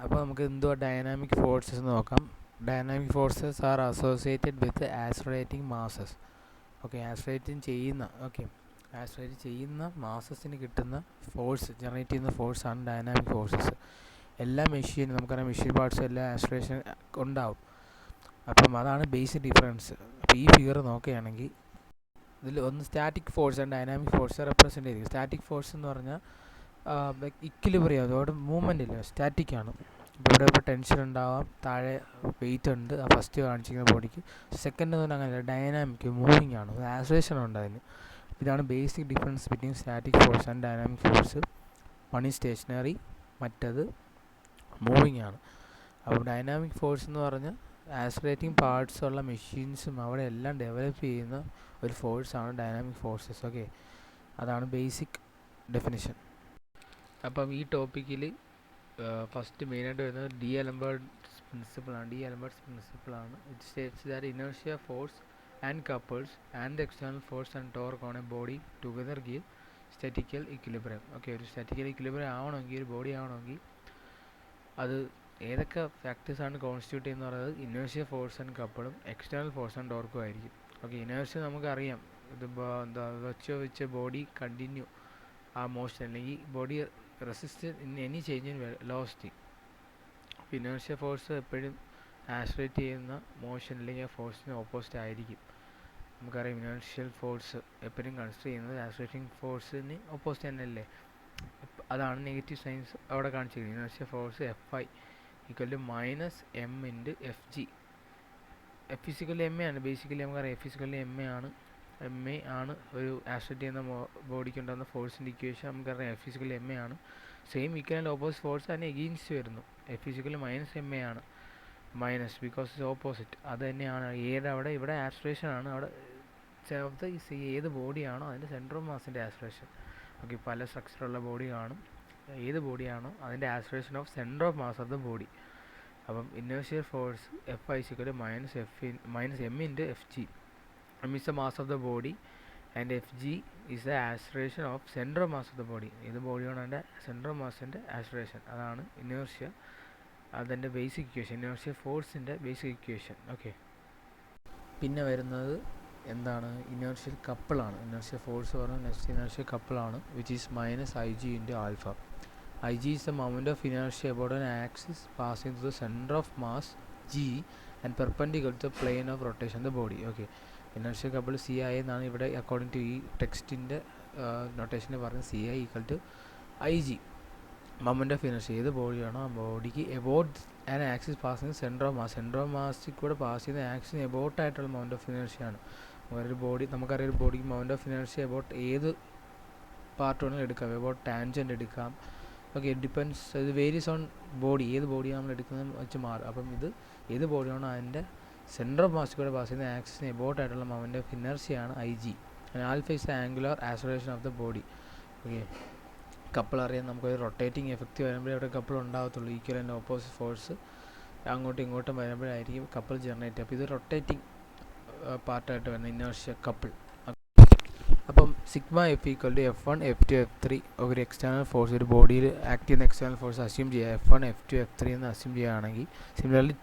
അപ്പോൾ നമുക്ക് എന്തുവാ ഡൈനാമിക് ഫോഴ്സസ് നോക്കാം. Dynamic forces are associated with accelerating masses. Accelerate ചെയ്യുന്ന മാസസിന് കിട്ടുന്ന ഫോഴ്സ്, ജനറേറ്റ് ചെയ്യുന്ന ഫോഴ്സാണ് ഡൈനാമിക് ഫോഴ്സസ്. എല്ലാ മെഷീനും നമുക്കറിയാം, മെഷീൻ പാർട്സും എല്ലാം ആക്സിലറേഷൻ ഉണ്ടാവും. അപ്പം അതാണ് ബേസിക് ഡിഫറൻസ്. അപ്പോൾ ഈ ഫിഗർ നോക്കുകയാണെങ്കിൽ ഇതിൽ ഒന്ന് static force and dynamic force represent ചെയ്തിരിക്കും. സ്റ്റാറ്റിക് ഫോഴ്സ് എന്ന് പറഞ്ഞാൽ ഇക്വിലിബ്രിയം, അതോടെ മൂവ്മെൻ്റ് ഇല്ല, സ്റ്റാറ്റിക് ആണ്. ഇവിടെ ഇപ്പോൾ ടെൻഷൻ ഉണ്ടാവാം, താഴെ വെയിറ്റ് ഉണ്ട് ആ ഫസ്റ്റ് കാണിച്ചിരിക്കുന്ന ബോഡിക്ക്. സെക്കൻഡ് എന്ന് പറഞ്ഞാൽ അങ്ങനെയല്ല, ഡൈനാമിക് മൂവിങ് ആണ്, ആക്സിലറേഷൻ ഉണ്ട് അതിന്. ഇതാണ് basic difference between static force and dynamic force. One is stationary, മറ്റത് മൂവിങ് ആണ്. അപ്പോൾ ഡൈനാമിക് ഫോഴ്സ് എന്ന് പറഞ്ഞാൽ ആക്സിലറേറ്റിംഗ് പാർട്സ് ഉള്ള മെഷീൻസും അവിടെ എല്ലാം ഡെവലപ്പ് ചെയ്യുന്ന ഒരു ഫോഴ്സാണ് ഡൈനാമിക് ഫോഴ്സസ്. ഓക്കെ, അതാണ് ബേസിക് ഡെഫിനിഷൻ. അപ്പം ഈ ടോപ്പിക്കിൽ ഫസ്റ്റ് മെയിനായിട്ട് വരുന്നത് ഡി-അലംബർട്ട്സ് പ്രിൻസിപ്പിളാണ്. It states that inertia force and couples and the external force and torque on a body together give statical equilibrium. Okay, ഒരു സ്റ്റാറ്റിക്കൽ ഇക്വിലിബ്രിയം ആവണമെങ്കിൽ, ഒരു ബോഡി ആവണമെങ്കിൽ അത് ഏതൊക്കെ ഫാക്ടേഴ്സാണ് കോൺസ്റ്റിറ്റ്യൂട്ട് ചെയ്യുന്നത് പറയുന്നത് ഇനേർഷ്യ ഫോഴ്സ് ആൻഡ് കപ്പിളും എക്സ്റ്റേണൽ ഫോഴ്സ് ആൻഡ് ടോർക്കും ആയിരിക്കും. ഓക്കെ, ഇനേർഷ്യ നമുക്കറിയാം, ഇതിപ്പോൾ വെച്ച് ബോഡി കണ്ടിന്യൂ ആ മോഷൻ, അല്ലെങ്കിൽ body resist in any change in velocity. അപ്പോൾ ഇനേർഷ്യ ഫോഴ്സ് എപ്പോഴും ആക്സിലറേറ്റ് ചെയ്യുന്ന മോഷൻ അല്ലെങ്കിൽ ആ ഫോഴ്സിന് ഓപ്പോസിറ്റ് ആയിരിക്കും. നമുക്കറിയാം ഇനേർഷ്യൽ ഫോഴ്സ് എപ്പോഴും കൺസിഡർ ചെയ്യുന്നത് ആക്സിലറേറ്റിംഗ് ഫോഴ്സിന് ഓപ്പോസിറ്റ് തന്നെയല്ലേ. അതാണ് നെഗറ്റീവ് സൈൻസ് അവിടെ കാണിച്ചിരിക്കുന്നത്. Inertia force Fi = -m × Fg. F = ma ആണ്. ബേസിക്കലി നമുക്കറിയാം F = ma ആണ് ഒരു ആക്സിലറേറ്റ് ചെയ്യുന്ന ബോഡിക്ക് ഉണ്ടാകുന്ന ഫോഴ്സിൻ്റെ ഇക്വേഷൻ. നമുക്കറിയാം F = ma ആണ്. Same equal and opposite force തന്നെ എഗെയിൻസ്റ്റ് വരുന്നു. F = -ma ആണ്, മൈനസ് ബിക്കോസ് ഇസ് ഓപ്പോസിറ്റ്. അത് തന്നെയാണ് ഇവിടെ ആക്സിലറേഷൻ ആണ്. അവിടെ ചേർത്ത് ഏത് ബോഡിയാണോ അതിൻ്റെ സെൻറ്റർ ഓഫ് മാസിൻ്റെ ആക്സിലറേഷൻ. ഓക്കെ, പല സ്ട്രക്ചറുള്ള ബോഡി കാണും, ഏത് ബോഡിയാണോ അതിൻ്റെ acceleration of centre of mass of the body. അപ്പം inertial force Fi = -m × Fg. m is the mass of the body and Fg is the acceleration of center of mass of the body. ഏത് ബോഡിയാണോ അതിൻ്റെ centre of മാസിൻ്റെ acceleration, അതാണ് inertia. അതിൻ്റെ basic equation, inertia ഫോഴ്സിൻ്റെ basic equation. Okay, പിന്നെ വരുന്നത് എന്താണ്? ഇനേർഷ്യൽ കപ്പിളാണ്. ഇനേർഷ്യ ഫോഴ്സ് പറഞ്ഞാൽ നെക്സ്റ്റ് ഇനേർഷ്യൽ കപ്പിളാണ്, which is -Ig × α. Ig is the moment of inertia about an axis passing through the center of mass G and perpendicular to the plane of rotation of the body. Okay, inertia couple Ci എന്നാണ് ഇവിടെ according to ഈ ടെക്സ്റ്റിൻ്റെ നൊട്ടേഷനിൽ പറഞ്ഞത്. Ci = Ig, moment of inertia. ഏത് ബോഡിയാണോ ആ ബോഡിക്ക് about an axis passing centre of മാസിൽ കൂടെ പാസ് ചെയ്യുന്ന ആക്സിന് എബോട്ടായിട്ടുള്ള മൊമെൻ്റ് ഓഫ് ഇനർഷ്യയാണ്. ഒരു ബോഡി നമുക്കറിയാം, ഒരു ബോഡിക്ക് മൊമെൻ്റ് ഓഫ് ഇനർഷ്യ എബോട്ട് ഏത് പാർട്ട് വേണമെങ്കിലും എടുക്കാം. എബോട്ട് ടാൻജൻറ്റ് എടുക്കാം. ഓക്കെ, ഡിപ്പെൻസ്, ഇത് വേരിയസ് ഓൺ ബോഡി, ഏത് ബോഡിയാണ് നമ്മൾ എടുക്കുന്നത് വെച്ച് മാറും. അപ്പം ഇത് ഏത് ബോഡിയാണോ അതിൻ്റെ സെൻറ്റർ ഓഫ് മാസിൽ കൂടെ പാസ് ചെയ്യുന്ന ആക്സിന് എബോട്ടായിട്ടുള്ള മൊമെൻ്റ് ഓഫ് ഇനർഷ്യയാണ് Ig. Alpha is the angular acceleration of the body. Okay, couple അറിയാം, നമുക്കൊരു റൊട്ടേറ്റിംഗ് എഫക്റ്റ് വരുമ്പോഴേ അവിടെ കപ്പിൾ ഉണ്ടാകത്തുള്ളൂ. ഈക്വൽ ആൻഡ് ഓപ്പോസിറ്റ് ഫോഴ്സ് അങ്ങോട്ടും ഇങ്ങോട്ടും വരുമ്പോഴായിരിക്കും കപ്പിൾ ജനറേറ്റ്. അപ്പോൾ ഇത് റൊട്ടേറ്റിംഗ് പാർട്ടായിട്ട് വരുന്ന ഇനേർഷ്യ കപ്പിൾ. അപ്പം F = F1 F2 F3. ഒരു എക്സ്റ്റേണൽ ഫോഴ്സ്, ഒരു ബോഡിയിൽ ആക്ട് ചെയ്യുന്ന എക്സ്റ്റേണൽ ഫോഴ്സ് അസ്യൂം ചെയ്യുക F1 F2 F3 എന്ന് അസ്യൂം ചെയ്യുകയാണെങ്കിൽ, similarly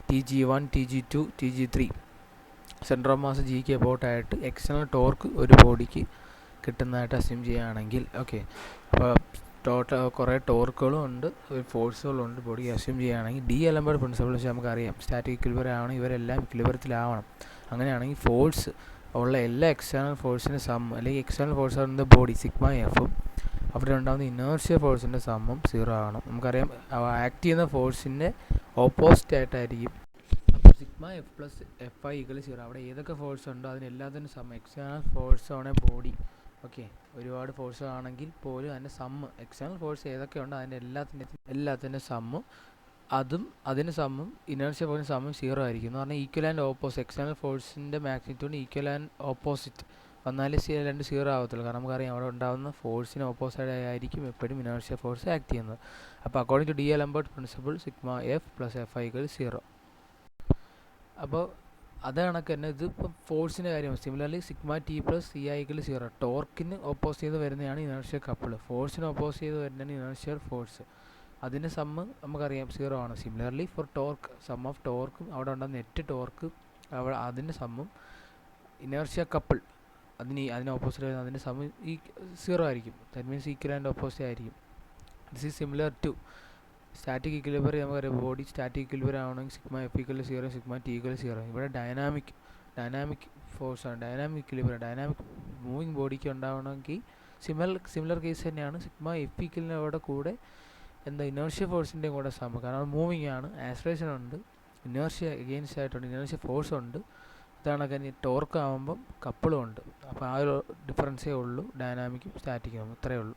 Tg1 Tg2 Tg3 centre of mass ജിക്ക് എബോട്ടായിട്ട് എക്സ്റ്റേണൽ ടോർക്ക് ഒരു ബോഡിക്ക് കിട്ടുന്നതായിട്ട് അസ്യൂം ചെയ്യുകയാണെങ്കിൽ, ഓക്കെ, അപ്പോൾ കുറേ ടോർക്കുകളും ഉണ്ട്, ഒരു ഫോഴ്സുകളും ഉണ്ട് ബോഡിക്ക് അസ്യൂം ചെയ്യുകയാണെങ്കിൽ, ഡി-അലംബർട്ട് പ്രിൻസിപ്പിൾ വെച്ച് നമുക്കറിയാം സ്റ്റാറ്റിക് ഇക്വിലിബ്രിയം ആവണം, ഇവരെല്ലാം ഇക്വിലിബ്രിയത്തിലാവണം. അങ്ങനെയാണെങ്കിൽ ഫോഴ്സ് ഉള്ള എല്ലാ എക്സ്റ്റേണൽ ഫോഴ്സിൻ്റെ സം, അല്ലെങ്കിൽ external force on the body F അവിടെ ഉണ്ടാകുന്ന ഇനേർഷ്യ ഫോഴ്സിൻ്റെ സമ്മും 0 ആകണം. നമുക്കറിയാം ആക്ട് ചെയ്യുന്ന ഫോഴ്സിൻ്റെ ഓപ്പോസിറ്റ് ആയിട്ടായിരിക്കും. അപ്പോൾ F + Fi = 0. അവിടെ ഏതൊക്കെ ഫോഴ്സ് ഉണ്ടോ അതിനെല്ലാത്തിനും sum, external force on a body. Okay, ഒരുപാട് ഫോഴ്സ് ആണെങ്കിൽ പോലും അതിൻ്റെ സമ്മ്, എക്സ്റ്റേണൽ ഫോഴ്സ് ഏതൊക്കെ ഉണ്ടോ അതിൻ്റെ എല്ലാത്തിൻ്റെ സമ്മും, അതിന് സമ്മും ഇനേർഷ്യ ഫോഴ്സിന് സമ്മും 0 ആയിരിക്കും. എന്ന് പറഞ്ഞാൽ ഈക്വൽ ആൻഡ് ഓപ്പോസിറ്റ്, എക്സ്റ്റേണൽ ഫോഴ്സിൻ്റെ മാഗ്നിറ്റ്യൂഡ് ഈക്വൽ ആൻഡ് ഓപ്പോസിറ്റ് വന്നാലേ രണ്ട് 0 ആവത്തുള്ളൂ. കാരണം നമുക്കറിയാം അവിടെ ഉണ്ടാകുന്ന ഫോഴ്സിന് ഓപ്പോസിറ്റ് ആയിരിക്കും എപ്പോഴും ഇനേർഷ്യ ഫോഴ്സ് ആക്ട് ചെയ്യുന്നത്. അപ്പോൾ according to D'Alembert principle F + Fi = 0. അപ്പോൾ അത് കണക്ക് തന്നെ ഇത് ഇപ്പം ഫോഴ്സിൻ്റെ കാര്യമാണ്. Similarly T + Ci = 0. ടോർക്കിന് ഓപ്പോസ് ചെയ്ത് വരുന്നതാണ് ഇനേർഷ്യ കപ്പിൾ, ഫോഴ്സിന് ഓപ്പോസ് ചെയ്ത് വരുന്നതാണ് ഇനേർഷ്യൽ ഫോഴ്സ്. അതിൻ്റെ സമ്മ് നമുക്കറിയാം 0 ആണ്. Similarly for torque, sum of ടോർക്കും അവിടെ ഉണ്ടാകുന്ന നെറ്റ് ടോർക്ക് അതിൻ്റെ സമ്മും ഇനേർഷ്യ കപ്പിൾ അതിന് ഓപ്പോസിറ്റ് വരുന്ന അതിൻ്റെ സമ്മ് 0 ആയിരിക്കും. That means equal and opposite ആയിരിക്കും. This is similar to static equilibrium. നമുക്കറിയാം ബോഡി സ്റ്റാറ്റിക് ഇക്വിലിബ്രിയം ആവണമെങ്കിൽ സിഗ്മ F = 0, സിഗ്മ T = 0. ഇവിടെ ഡൈനാമിക് ഫോഴ്സാണ്, ഡൈനാമിക് ഇക്വിലിബ്രിയം, ഡൈനാമിക് മൂവിങ് ബോഡിക്ക് ഉണ്ടാവണമെങ്കിൽ സിമിലർ കേസ് തന്നെയാണ്. സിഗ്മ F = കൂടെ എന്താ ഇനേർഷ്യ ഫോഴ്സിൻ്റെയും കൂടെ സമ്മ്. കാരണം മൂവിങ് ആണ്, ആക്സലറേഷൻ ഉണ്ട്, ഇനേർഷ്യ എഗെയിൻസ്റ്റ് ആയിട്ടുണ്ട്, ഇനേർഷ്യ ഫോഴ്സ് ഉണ്ട്. ഇതാണ് ടോർക്ക് ആകുമ്പം കപ്പിളും ഉണ്ട്. അപ്പോൾ ആ ഒരു ഡിഫറൻസേ ഉള്ളൂ ഡൈനാമിക്കും സ്റ്റാറ്റിക്കും. ഇത്രയേ ഉള്ളൂ.